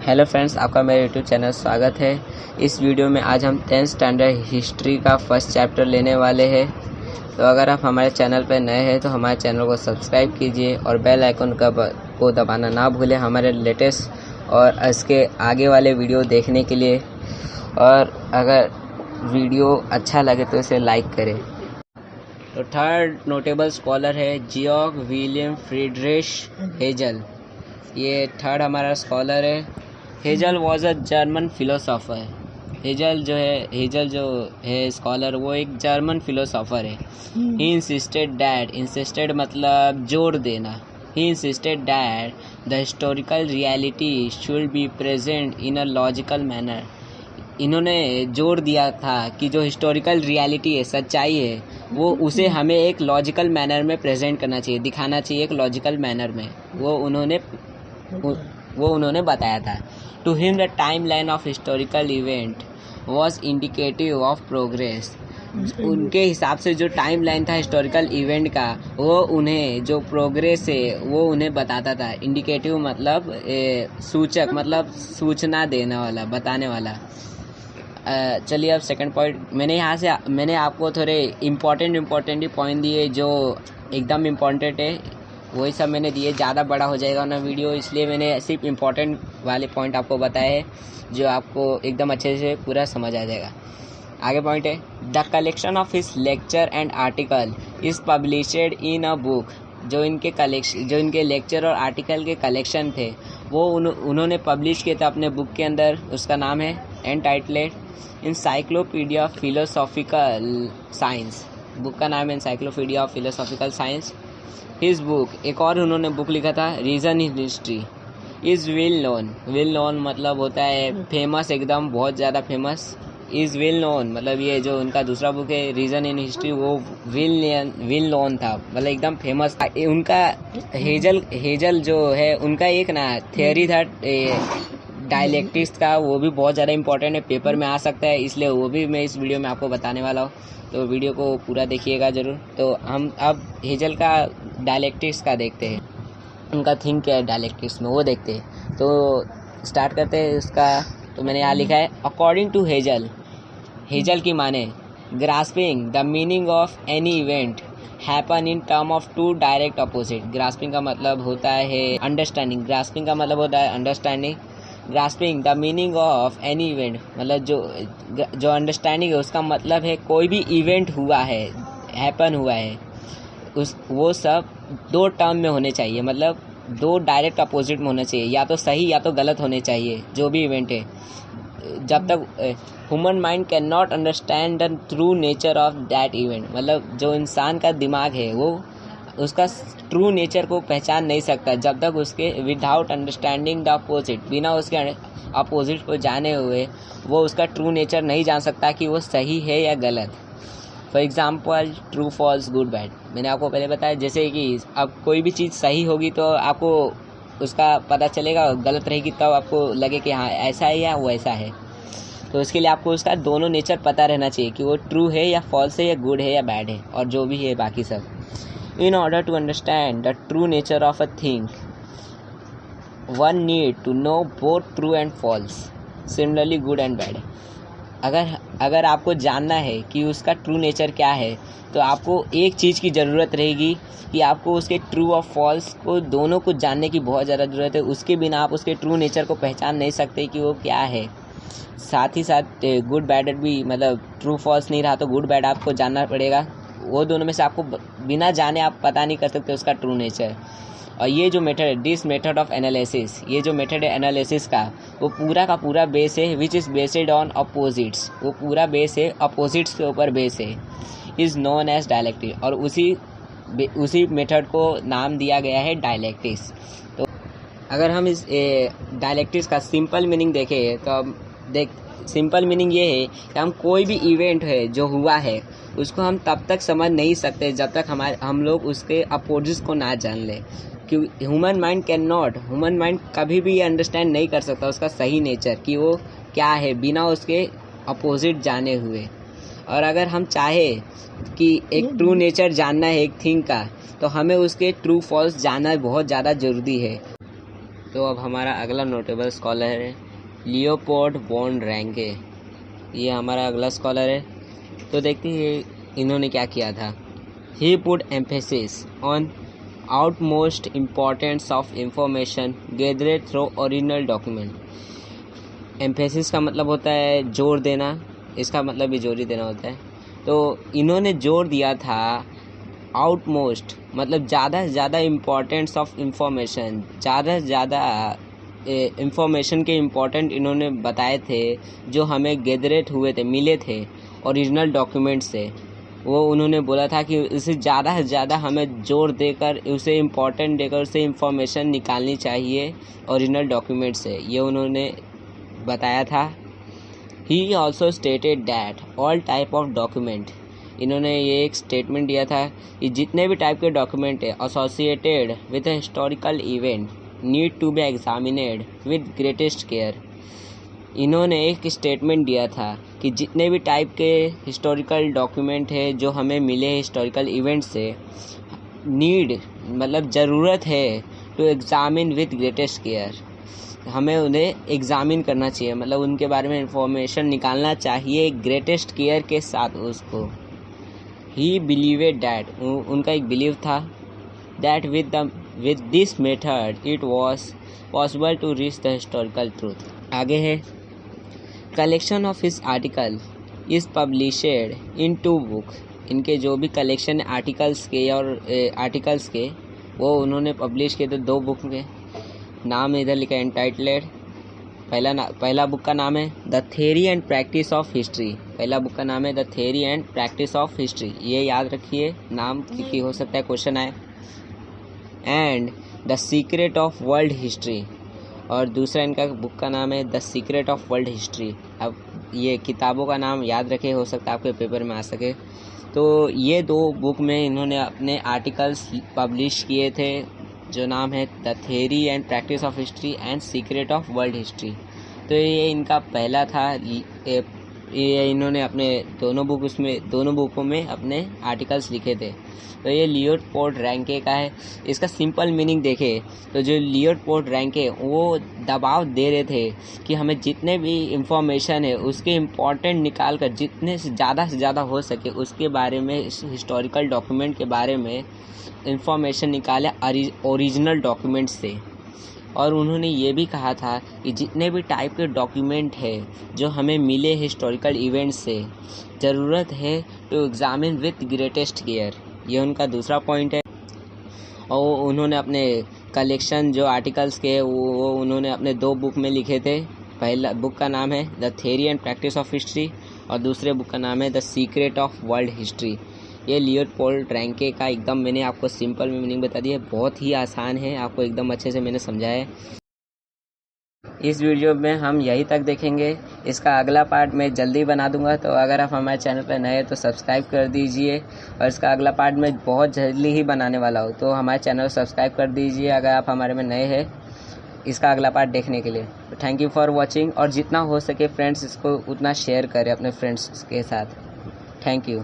Hello friends, आपका मेरे YouTube channel स्वागत है। इस वीडियो में आज हम 10th स्टैंडर्ड हिस्ट्री का फर्स्ट चैप्टर लेने वाले हैं। तो अगर आप हमारे चैनल पर नए हैं तो हमारे चैनल को सब्सक्राइब कीजिए और बेल आइकन को दबाना ना भूलें हमारे लेटेस्ट और इसके आगे वाले वीडियो देखने के लिए। और अगर वीडियो अच्छा लगे तो इसे लाइक करें। तो थर्ड नोटेबल स्कॉलर है जियोर्ग विलियम फ्रीडरिश हेजल। ये थर्ड हमारा स्कॉलर है। Hazel was a German philosopher. Hazel जो है स्कॉलर, वो एक जर्मन फिलोसोफर है। ही इंसिस्टेड मतलब जोर देना। He insisted that the historical reality should be present in a logical manner. इन्होंने जोर दिया था कि जो हिस्टोरिकल रियलिटी है, सच्चाई है, वो उसे हमें एक लॉजिकल मैनर में प्रेजेंट करना चाहिए, दिखाना चाहिए एक लॉजिकल मैनर में। वो उन्होंने बताया था। To him the time line of historical event was indicative of progress. उनके हिसाब से जो टाइम लाइन था हिस्टोरिकल इवेंट का, वो उन्हें जो प्रोग्रेस है वो उन्हें बताता था। इंडिकेटिव मतलब सूचक, मतलब सूचना देने वाला, बताने वाला। चलिए अब सेकंड पॉइंट, मैंने आपको थोड़े इम्पोर्टेंट पॉइंट दिए जो एकदम इम्पोर्टेंट है। वही सब मैंने दिए, ज़्यादा बड़ा हो जाएगा ना वीडियो, इसलिए मैंने सिर्फ इम्पोर्टेंट वाले पॉइंट आपको बताए हैं जो आपको एकदम अच्छे से पूरा समझ आ जाएगा। आगे पॉइंट है, the collection of his lecture and article is published in a book. जो इनके लेक्चर और आर्टिकल के कलेक्शन थे वो उन्होंने पब्लिश किए थे अपने बुक के अंदर। उसका नाम है entitled encyclopedia of philosophical science. Book का नाम है encyclopedia of philosophical science. His book, एक और उन्होंने बुक लिखा था, reason in history is well known मतलब होता है फेमस, एकदम बहुत ज़्यादा फेमस। इज़ वेल नोन मतलब ये जो उनका दूसरा बुक है रीज़न इन हिस्ट्री, वो वेल नोन था, मतलब एकदम फेमस था। उनका हेजल जो है, उनका एक ना थियोरी था डायलेक्टिक्स का, वो भी बहुत ज़्यादा इंपॉर्टेंट है, पेपर में आ सकता है, इसलिए वो भी मैं इस वीडियो में आपको बताने वाला हूँ। तो वीडियो को पूरा देखिएगा ज़रूर। तो हम अब हेजल का डायलेक्टिक्स का देखते हैं, उनका थिंक क्या है डायलेक्टिक्स में, वो देखते हैं। तो स्टार्ट करते हैं उसका। तो मैंने यहाँ लिखा है, अकॉर्डिंग टू हेजल की माने, grasping the meaning of any event happen in term of to direct opposite. Grasping का मतलब होता है अंडरस्टैंडिंग। ग्रास्पिंग का मतलब होता है understanding. Grasping the meaning of any event मतलब जो अंडरस्टैंडिंग है उसका मतलब है कोई भी इवेंट हुआ है, हैपन हुआ है, वो सब दो टर्म में होने चाहिए, मतलब दो डायरेक्ट अपोजिट में होने चाहिए, या तो सही या तो गलत होने चाहिए जो भी इवेंट है। जब तक human mind can not understand the true nature of that event, मतलब जो इंसान का दिमाग है वो उसका ट्रू नेचर को पहचान नहीं सकता जब तक उसके विदाउट अंडरस्टैंडिंग द अपोजिट, बिना उसके अपोजिट को जाने हुए वो उसका ट्रू नेचर नहीं जान सकता कि वो सही है या गलत। For example true false good bad, मैंने आपको पहले बताया, जैसे कि अब कोई भी चीज़ सही होगी तो आपको उसका पता चलेगा, गलत रहेगी तब आपको लगे कि हाँ ऐसा है या वो ऐसा है। तो इसके लिए आपको उसका दोनों नेचर पता रहना चाहिए कि वो ट्रू है या फॉल्स है, या गुड है या बैड है, और जो भी है बाकी सब। In order to understand the true nature of a thing one need to know both true and false, similarly good and bad. अगर आपको जानना है कि उसका ट्रू नेचर क्या है तो आपको एक चीज़ की ज़रूरत रहेगी कि आपको उसके ट्रू और फॉल्स को दोनों को जानने की बहुत ज़्यादा ज़रूरत है। उसके बिना आप उसके ट्रू नेचर को पहचान नहीं सकते कि वो क्या है। साथ ही साथ गुड बैड भी, मतलब ट्रू फॉल्स नहीं रहा तो गुड बैड आपको जानना पड़ेगा। वो दोनों में से आपको बिना जाने आप पता नहीं कर सकते उसका ट्रू नेचर। और ये जो मेथड है, दिस मेथड ऑफ एनालिसिस, ये जो मेथड है एनालिसिस का, वो पूरा का पूरा बेस है which is based on opposites. वो पूरा बेस है अपोजिट्स के ऊपर बेस है, इज़ नोन एज डायलेक्टिक्स, और उसी मेथड को नाम दिया गया है डायलेक्टिक्स। तो अगर हम इस डायलेक्टिक्स का सिंपल मीनिंग देखें तो सिंपल मीनिंग ये है कि हम कोई भी इवेंट है जो हुआ है उसको हम तब तक समझ नहीं सकते जब तक हम लोग उसके अपोजिट्स को ना जान ले। क्योंकि ह्यूमन माइंड कभी भी ये अंडरस्टैंड नहीं कर सकता उसका सही नेचर कि वो क्या है बिना उसके अपोजिट जाने हुए। और अगर हम चाहे कि एक ट्रू नेचर जानना है एक थिंग का, तो हमें उसके ट्रू फॉल्स जानना बहुत ज़्यादा ज़रूरी है। तो अब हमारा अगला नोटेबल स्कॉलर है लियोपोल्ड वॉन रैंके। ये हमारा अगला स्कॉलर है। तो देखते हैं इन्होंने क्या किया था। He put emphasis on outmost importance of information gathered through original document. Emphasis का मतलब होता है जोर देना, इसका मतलब भी जोर ही देना होता है। तो इन्होंने जोर दिया था आउटमोस्ट मतलब ज़्यादा से ज़्यादा इम्पॉर्टेंस ऑफ इंफॉर्मेशन, ज़्यादा से ज़्यादा इंफॉर्मेशन के इम्पोर्टेंट इन्होंने बताए थे जो हमें गैदरेट हुए थे, मिले थे ओरिजिनल डॉक्यूमेंट से। वो उन्होंने बोला था कि उसे ज़्यादा से ज़्यादा हमें जोर देकर, उसे इम्पोर्टेंट देकर उसे इंफॉर्मेशन निकालनी चाहिए ओरिजिनल डॉक्यूमेंट से, ये उन्होंने बताया था। He also stated that all type of document, इन्होंने ये एक स्टेटमेंट दिया था कि जितने भी टाइप के डॉक्यूमेंट है associated with a historical event need to be examined with greatest care. इन्होंने एक स्टेटमेंट दिया था कि जितने भी टाइप के हिस्टोरिकल डॉक्यूमेंट है जो हमें मिले हिस्टोरिकल इवेंट से, नीड मतलब ज़रूरत है to examine with greatest care, हमें उन्हें एग्जामिन करना चाहिए, मतलब उनके बारे में इंफॉर्मेशन निकालना चाहिए ग्रेटेस्ट केयर के साथ उसको। ही बिलीवेड दैट, उनका एक बिलीव था that with this method it was possible to reach the historical truth. आगे है collection of his article is published in 2 book. इनके जो भी कलेक्शन आर्टिकल्स के और आर्टिकल्स के वो उन्होंने पब्लिश किए थे 2 बुक में। नाम इधर लिखा है एंटाइटलेड। पहला बुक का नाम है the theory and practice of history. पहला बुक का नाम है the theory and practice of history, ये याद रखिए नाम, क्योंकि हो सकता है क्वेश्चन आए। And the secret of world history, और दूसरा इनका बुक का नाम है the secret of world history. अब ये किताबों का नाम याद रखे, हो सकता है आपके पेपर में आ सके। तो ये 2 बुक में इन्होंने अपने आर्टिकल्स पब्लिश किए थे, जो नाम है the theory and practice of history and secret of world history. तो ये इनका पहला था। ये इन्होंने अपने दोनों बुकों में अपने आर्टिकल्स लिखे थे। तो ये लियोपोल्ड रैंके का है। इसका सिंपल मीनिंग देखें तो जो लियोपोल्ड रैंके वो दबाव दे रहे थे कि हमें जितने भी इंफॉर्मेशन है उसके इम्पोर्टेंट निकाल कर जितने से ज़्यादा हो सके उसके बारे में, हिस्टोरिकल डॉक्यूमेंट के बारे में इंफॉर्मेशन निकाले ओरिजिनल डॉक्यूमेंट से। और उन्होंने ये भी कहा था कि जितने भी टाइप के डॉक्यूमेंट है जो हमें मिले हिस्टोरिकल इवेंट से, ज़रूरत है to examine with greatest care, ये उनका दूसरा पॉइंट है। और उन्होंने अपने कलेक्शन जो आर्टिकल्स के वो उन्होंने अपने 2 बुक में लिखे थे। पहला बुक का नाम है the theory and practice of history और दूसरे बुक का नाम है the secret of world history. ये लियोपोल्ड रैंके का एकदम मैंने आपको सिंपल में मीनिंग बता दिया, बहुत ही आसान है, आपको एकदम अच्छे से मैंने समझाया है। इस वीडियो में हम यहीं तक देखेंगे, इसका अगला पार्ट मैं जल्दी बना दूंगा। तो अगर आप हमारे चैनल पर नए हैं तो सब्सक्राइब कर दीजिए, और इसका अगला पार्ट मैं बहुत जल्दी ही बनाने वाला हूँ, तो हमारे चैनल को सब्सक्राइब कर दीजिए अगर आप हमारे में नए हैं इसका अगला पार्ट देखने के लिए। तो थैंक यू फॉर वॉचिंग, और जितना हो सके फ्रेंड्स इसको उतना शेयर करें अपने फ्रेंड्स के साथ। Thank you.